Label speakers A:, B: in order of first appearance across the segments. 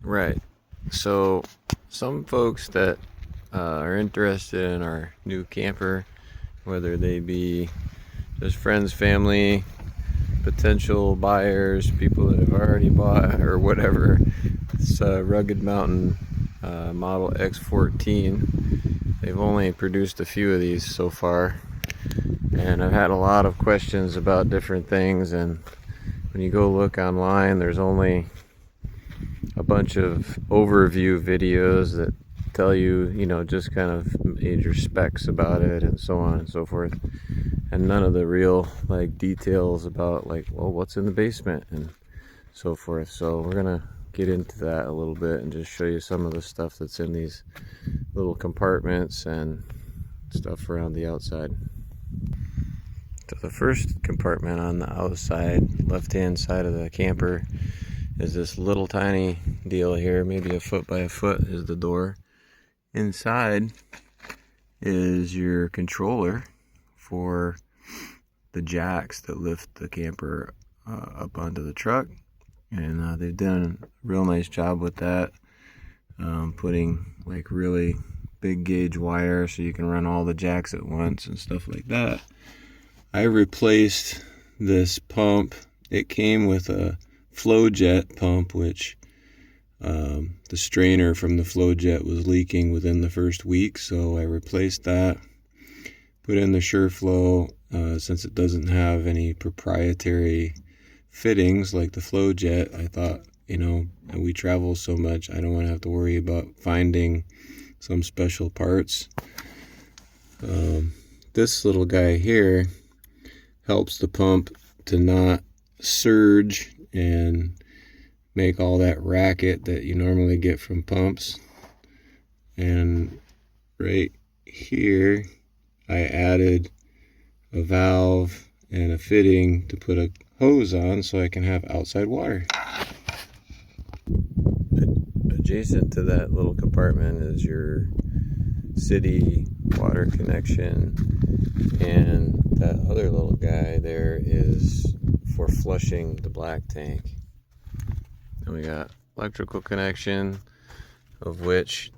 A: Right. So some folks that are interested in our new camper, whether they be just friends, family, potential buyers, people that have already bought, or whatever, it's Rugged Mountain Model X14. They've only produced a few of these so far, and I've had a lot of questions about different things. And when you go look online, there's only a bunch of overview videos that tell you, just kind of major specs about it and so on and so forth, and none of the real details about well, what's in the basement and so forth. So we're gonna get into that a little bit and just show you some of the stuff that's in these little compartments and stuff around the outside. So the first compartment on the outside, left-hand side of the camper, is this little tiny deal here, maybe a foot by a foot is the door. Inside is your controller for the jacks that lift the camper up onto the truck, and they've done a real nice job with that, putting really big gauge wire so you can run all the jacks at once and stuff like that. I replaced this pump. It came with a flow jet pump, which the strainer from the flow jet was leaking within the first week, so I replaced that, put in the SureFlow. Since it doesn't have any proprietary fittings like the flow jet, I thought, we travel so much, I don't want to have to worry about finding some special parts. This little guy here helps the pump to not surge and make all that racket that you normally get from pumps. And right here I added a valve and a fitting to put a hose on so I can have outside water. Adjacent to that little compartment is your city water connection, and that other little guy there is for flushing the black tank. And we got electrical connection, of which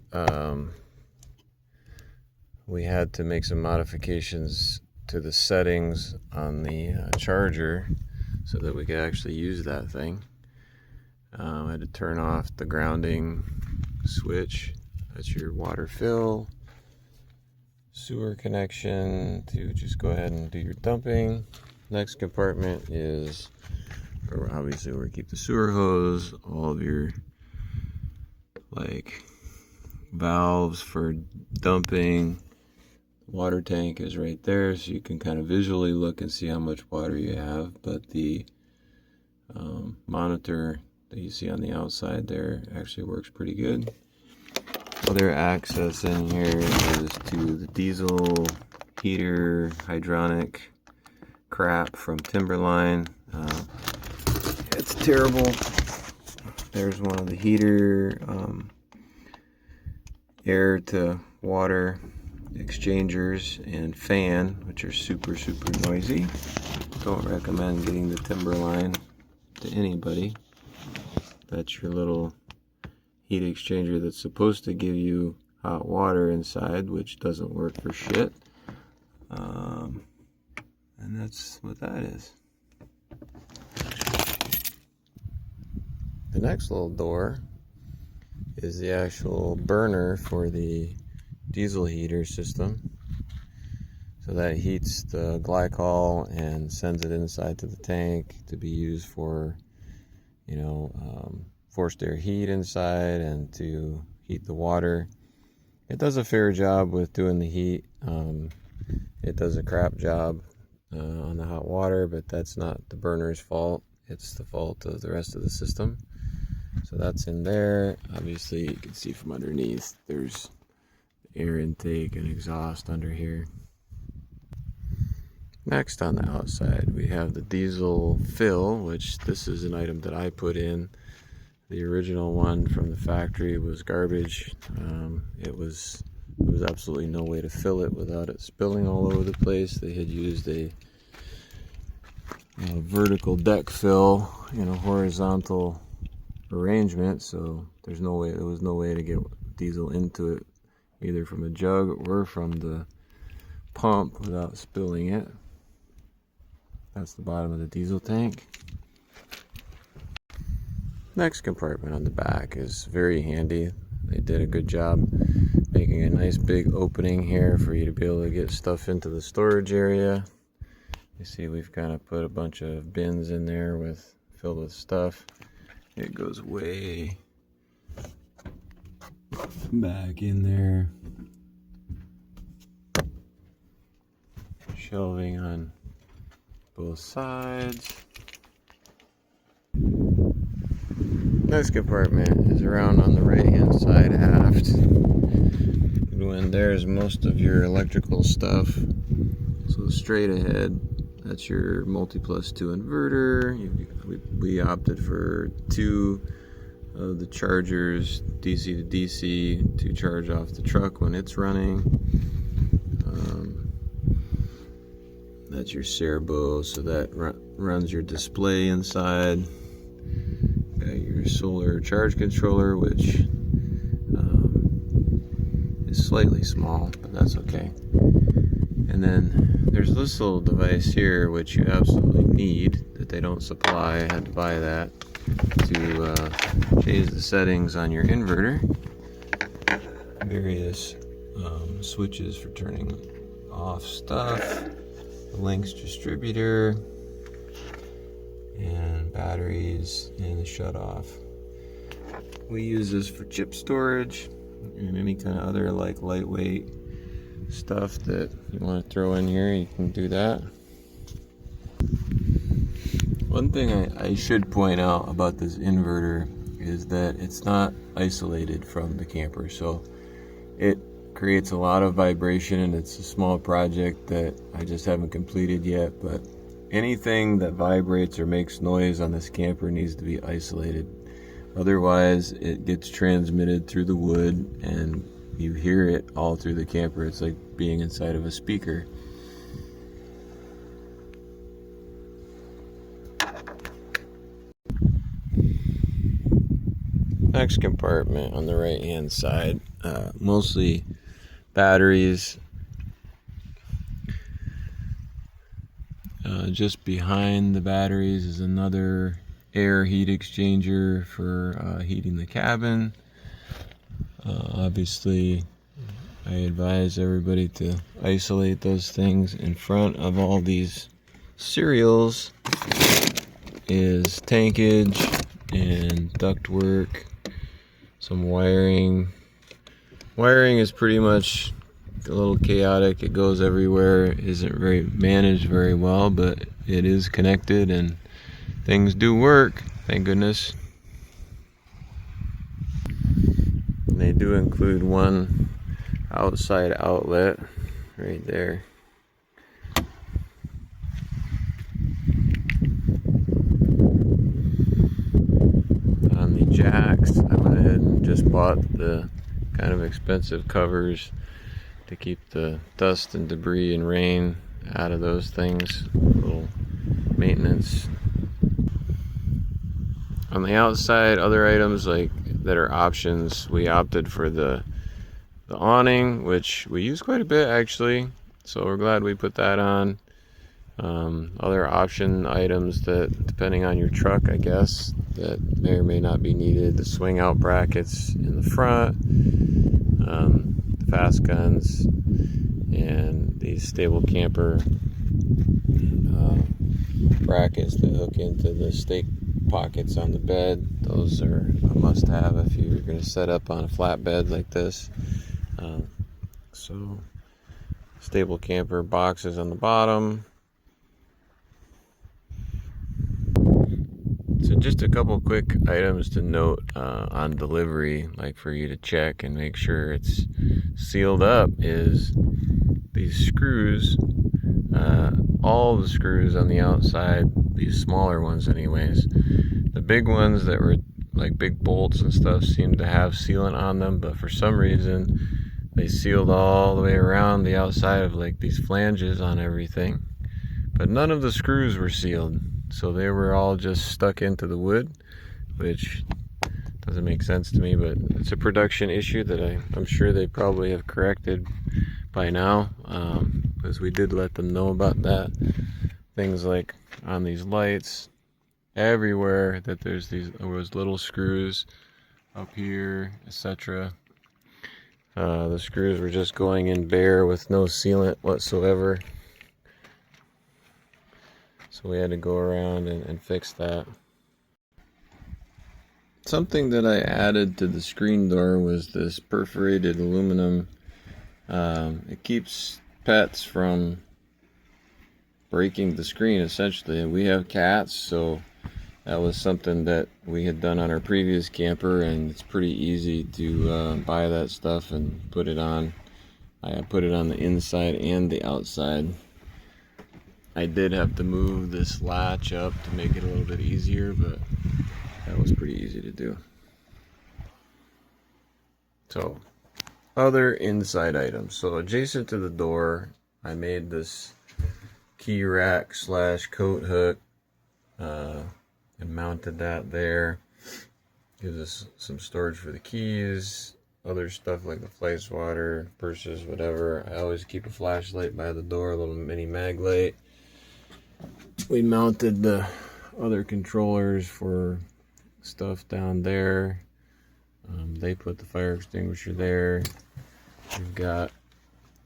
A: we had to make some modifications to the settings on the charger so that we could actually use that thing. I had to turn off the grounding switch. That's your water fill. Sewer connection to just go ahead and do your dumping. Next compartment is obviously where we keep the sewer hose, all of your valves for dumping. Water tank is right there, so you can kind of visually look and see how much water you have, but the monitor that you see on the outside there actually works pretty good. Other access in here is to the diesel heater hydronic crap from Timberline. It's terrible. There's one of the heater air to water exchangers and fan, which are super noisy. Don't recommend getting the Timberline to anybody. That's your little heat exchanger that's supposed to give you hot water inside, which doesn't work for shit. And that's what that is. The next little door is the actual burner for the diesel heater system. So that heats the glycol and sends it inside to the tank to be used for, forced air heat inside and to heat the water. It does a fair job with doing the heat. It does a crap job on the hot water, but that's not the burner's fault. It's the fault of the rest of the system. So that's in there. Obviously, you can see from underneath, there's air intake and exhaust under here. Next on the outside, we have the diesel fill, which this is an item that I put in. The original one from the factory was garbage. It was absolutely no way to fill it without it spilling all over the place. They had used a vertical deck fill in a horizontal arrangement, so there was no way to get diesel into it either from a jug or from the pump without spilling it. That's the bottom of the diesel tank. Next compartment on the back is very handy. They did a good job making a nice big opening here for you to be able to get stuff into the storage area. You see we've kind of put a bunch of bins in there filled with stuff. It goes way back in there. Shelving on both sides. Next compartment is around on the right hand side aft. When there's most of your electrical stuff. So straight ahead, that's your multi-plus 2 inverter. We opted for 2 of the chargers, DC to DC, to charge off the truck when it's running. That's your servo, so that runs your display inside. Got your solar charge controller, which is slightly small, but that's okay. And then there's this little device here, which you absolutely need, that they don't supply. I had to buy that to change the settings on your inverter. Various switches for turning off stuff, the links distributor, and batteries, and the shut off. We use this for chip storage and any kind of other like lightweight stuff that you want to throw in here. You can do that. One thing I should point out about this inverter is that it's not isolated from the camper, so it creates a lot of vibration, and it's a small project that I just haven't completed yet, but anything that vibrates or makes noise on this camper needs to be isolated. Otherwise, it gets transmitted through the wood and you hear it all through the camper. It's like being inside of a speaker. Next compartment on the right hand side, mostly batteries. Just behind the batteries is another air heat exchanger for heating the cabin. Obviously, I advise everybody to isolate those things. In front of all these cereals is tankage and ductwork, some wiring. Wiring is pretty much a little chaotic. It goes everywhere. Isn't very managed very well, but it is connected and things do work, thank goodness. And they do include one outside outlet right there. On the jacks, I went ahead and just bought the kind of expensive covers to keep the dust and debris and rain out of those things. A little maintenance. On the outside, other items like that are options, we opted for the awning, which we use quite a bit actually, so we're glad we put that on. Other option items that, depending on your truck, I guess, that may or may not be needed: the swing out brackets in the front, the fast guns, and these stable camper brackets that hook into the stake pockets on the bed. Those are a must-have if you're going to set up on a flatbed like this. So stable camper boxes on the bottom. So just a couple quick items to note on delivery, like for you to check and make sure it's sealed up, is these screws. All the screws on the outside, these smaller ones anyways, the big ones that were like big bolts and stuff seem to have sealant on them, but for some reason they sealed all the way around the outside of like these flanges on everything, but none of the screws were sealed, so they were all just stuck into the wood, which Doesn't make sense to me, but it's a production issue that I'm sure they probably have corrected by now, because we did let them know about that. Things like on these lights, everywhere that there was little screws up here, etc. The screws were just going in bare with no sealant whatsoever. So we had to go around and fix that. Something that I added to the screen door was this perforated aluminum. It keeps pets from breaking the screen, essentially. We have cats, so that was something that we had done on our previous camper, and it's pretty easy to buy that stuff and put it on. I put it on the inside and the outside. I did have to move this latch up to make it a little bit easier, but that was pretty easy to do. So, other inside items. So adjacent to the door, I made this key rack / coat hook and mounted that there. Gives us some storage for the keys, other stuff like the fly swatter, purses, whatever. I always keep a flashlight by the door, a little mini mag light. We mounted the other controllers for stuff down there. They put the fire extinguisher there. We've got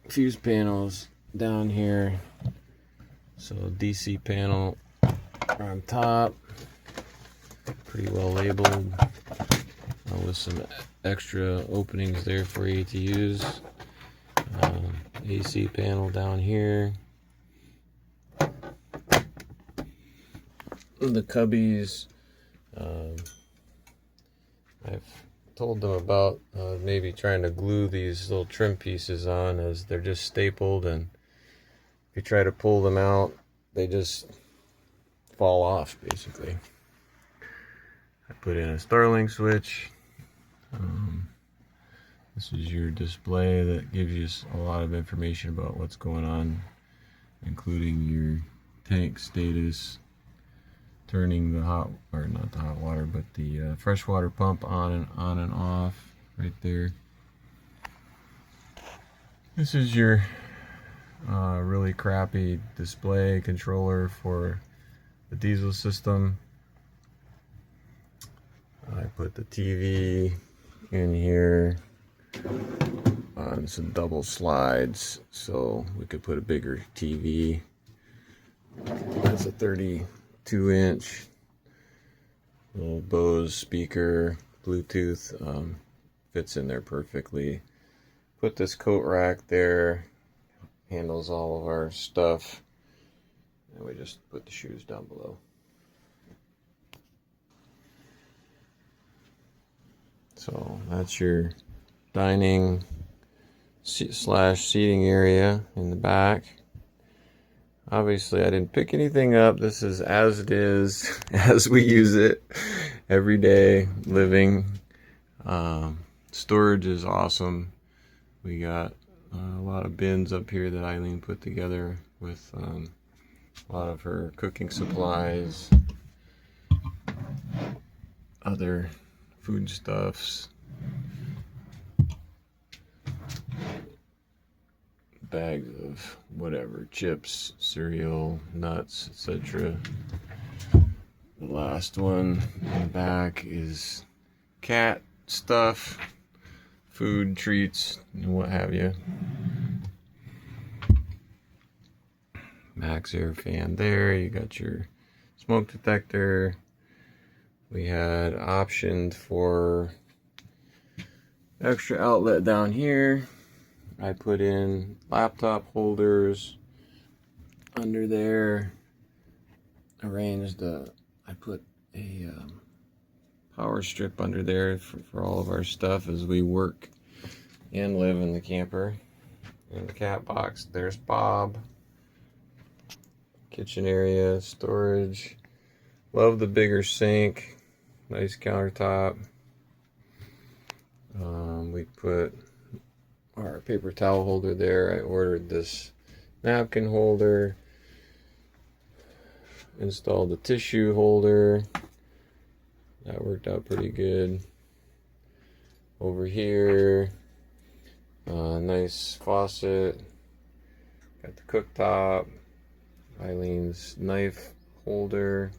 A: fuse panels down here. So DC panel on top, pretty well labeled, with some extra openings there for you to use. AC panel down here. The cubbies, I've told them about maybe trying to glue these little trim pieces on, as they're just stapled, and if you try to pull them out, they just fall off, basically. I put in a Starlink switch. This is your display that gives you a lot of information about what's going on, including your tank status, turning the not the hot water, but the freshwater pump on and off right there. This is your really crappy display controller for the diesel system. I put the TV in here on some double slides so we could put a bigger TV. That's a 32-inch little Bose speaker, Bluetooth, fits in there perfectly. Put this coat rack there, handles all of our stuff, and we just put the shoes down below. So that's your dining / seating area in the back. Obviously I didn't pick anything up. This is as it is, as we use it every day living. Storage is awesome. We got a lot of bins up here that Eileen put together with a lot of her cooking supplies, other foodstuffs, bags of whatever, chips, cereal, nuts, etc. The last one in the back is cat stuff, food, treats, and what have you. Max air fan there. You got your smoke detector. We had optioned for extra outlet down here. I put in laptop holders under there. I put a power strip under there for all of our stuff as we work and live in the camper. In the cat box, there's Bob. Kitchen area, storage. Love the bigger sink. Nice countertop. We put our paper towel holder there. I ordered this napkin holder. Installed the tissue holder. That worked out pretty good. Over here, nice faucet. Got the cooktop, Eileen's knife holder,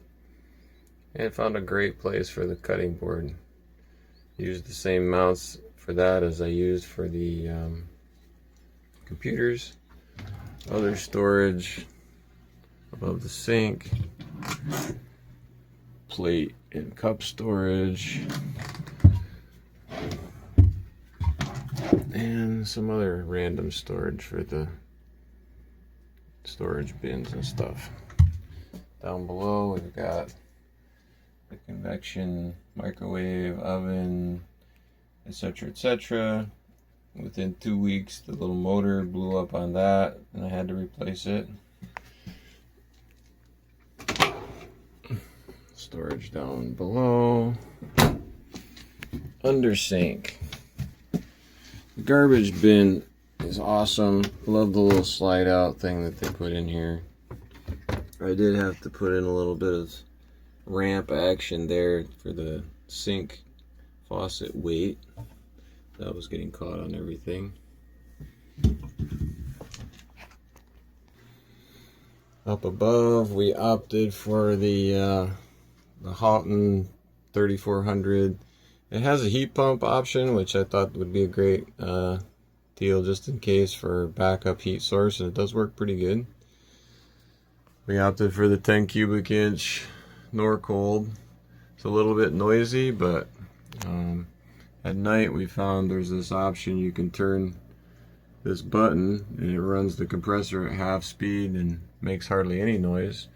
A: and found a great place for the cutting board. Used the same mounts for that as I used for the computers. Other storage above the sink, plate and cup storage, and some other random storage for the storage bins and stuff. Down below we've got the convection microwave, oven, etc., etc. Within 2 weeks the little motor blew up on that and I had to replace it. Storage down below. Under sink. The garbage bin is awesome. Love the little slide out thing that they put in here. I did have to put in a little bit of ramp action there for the sink faucet weight. That was getting caught on everything. Up above, we opted for the Houghton 3400. It has a heat pump option, which I thought would be a great deal just in case for backup heat source, and it does work pretty good. We opted for the 10 cubic inch Norcold. It's a little bit noisy, but at night we found there's this option you can turn this button and it runs the compressor at half speed and makes hardly any noise.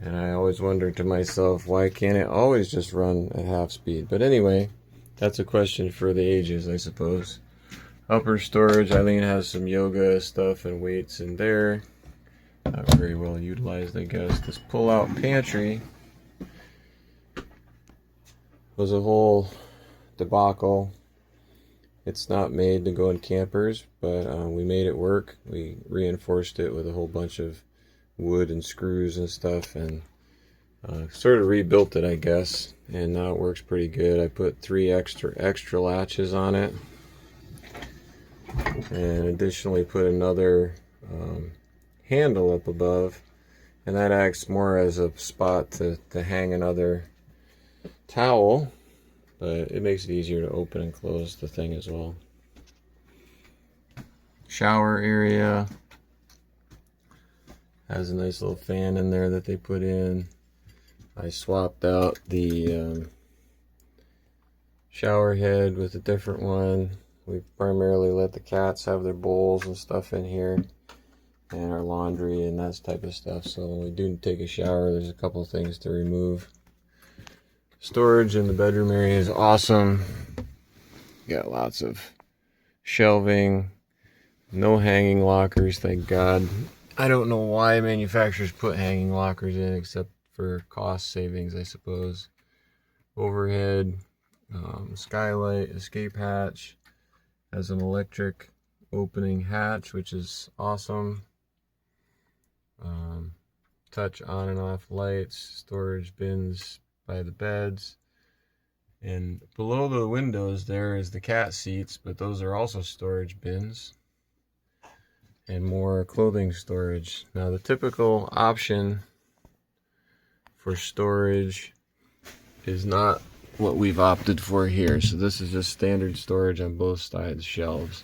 A: And I always wondered to myself, why can't it always just run at half speed? But anyway, that's a question for the ages, I suppose. Upper storage, Eileen has some yoga stuff and weights in there. Not very well utilized, I guess. This pull-out pantry was a whole debacle. It's not made to go in campers, but we made it work. We reinforced it with a whole bunch of wood and screws and stuff, and sort of rebuilt it, I guess, and now it works pretty good. I put 3 extra latches on it, and additionally put another handle up above, and that acts more as a spot to hang another towel, but it makes it easier to open and close the thing as well. Shower area has a nice little fan in there that they put in. I swapped out the shower head with a different one. We primarily let the cats have their bowls and stuff in here, and our laundry and that type of stuff. So when we do take a shower, there's a couple things to remove. Storage in the bedroom area is awesome. Got lots of shelving, no hanging lockers, thank God. I don't know why manufacturers put hanging lockers in, except for cost savings, I suppose. Overhead, skylight, escape hatch, has an electric opening hatch, which is awesome. Touch on and off lights, storage bins by the beds, and below the windows there is the cat seats, but those are also storage bins and more clothing storage. Now the typical option for storage is not what we've opted for here, so this is just standard storage on both sides shelves,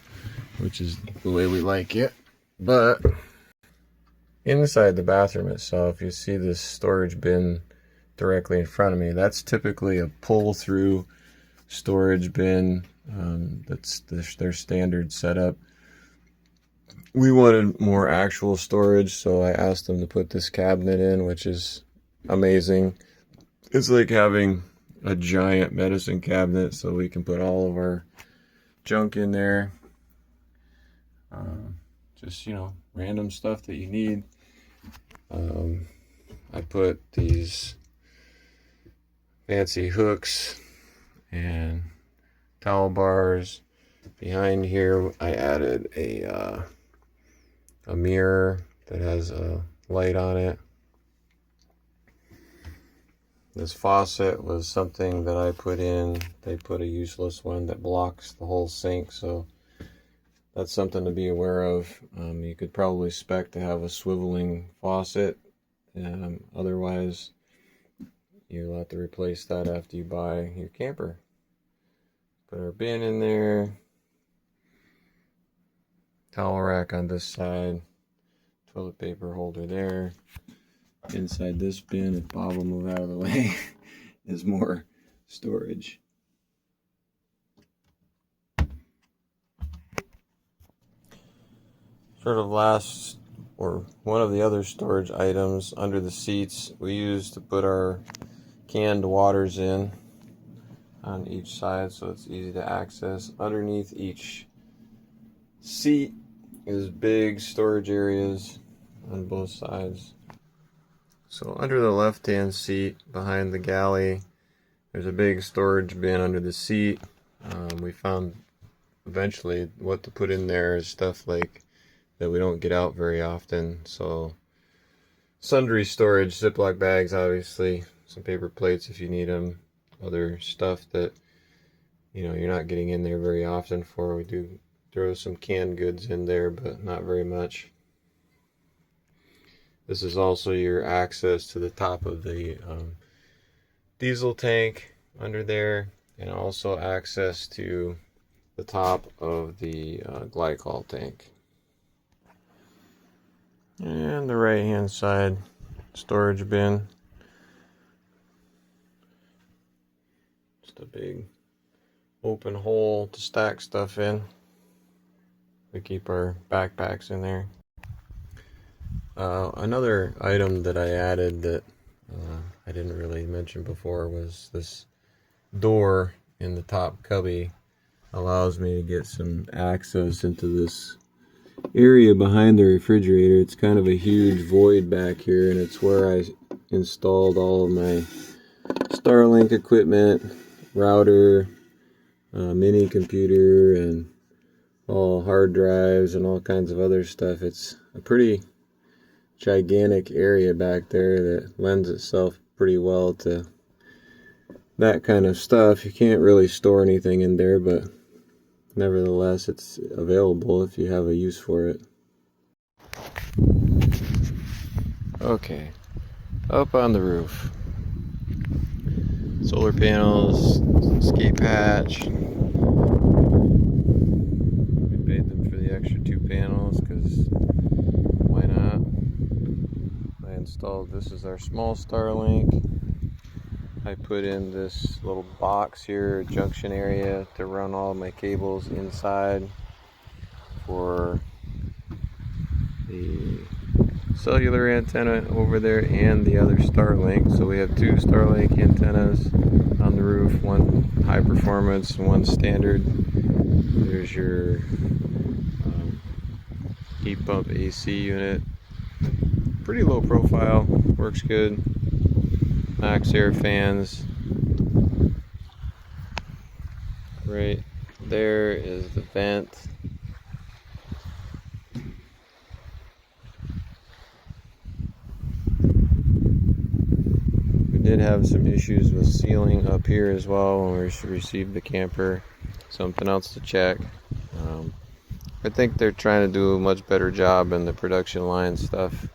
A: which is the way we like it. But inside the bathroom itself, you see this storage bin directly in front of me. That's typically a pull-through storage bin. That's their standard setup. We wanted more actual storage, so I asked them to put this cabinet in, which is amazing. It's like having a giant medicine cabinet, so we can put all of our junk in there. Just, random stuff that you need. I put these fancy hooks and towel bars. Behind here I added a mirror that has a light on it. This faucet was something that I put in. They put a useless one that blocks the whole sink, so that's something to be aware of. You could probably spec to have a swiveling faucet. Otherwise, you'll have to replace that after you buy your camper. Put our bin in there. Towel rack on this side. Toilet paper holder there. Inside this bin, if Bob will move out of the way, is more storage. Sort of last, or one of the other storage items under the seats, we use to put our canned waters in on each side so it's easy to access. Underneath each seat is big storage areas on both sides. So under the left-hand seat behind the galley, there's a big storage bin under the seat. We found eventually what to put in there is stuff like that we don't get out very often. So sundry storage, Ziploc bags, obviously, some paper plates if you need them, other stuff that you're not getting in there very often for. We do throw some canned goods in there, but not very much. This is also your access to the top of the diesel tank under there, and also access to the top of the glycol tank. And the right hand side storage bin. Just a big open hole to stack stuff in. We keep our backpacks in there. Another item that I added that I didn't really mention before was this door in the top cubby. Allows me to get some access into this area behind the refrigerator. It's kind of a huge void back here, and it's where I installed all of my Starlink equipment, router, mini computer, and all hard drives and all kinds of other stuff. It's a pretty gigantic area back there that lends itself pretty well to that kind of stuff. You can't really store anything in there, but nevertheless it's available if you have a use for it. Okay, up on the roof, solar panels, escape hatch. We paid them for the extra 2 panels because why not? I installed, this is our small Starlink. I put in this little box here, junction area, to run all my cables inside for the cellular antenna over there and the other Starlink. So we have 2 Starlink antennas on the roof, one high performance and one standard. There's your heat pump AC unit. Pretty low profile, works good. Max air fans. Right there is the vent. We did have some issues with sealing up here as well when we received the camper. Something else to check. I think they're trying to do a much better job in the production line stuff.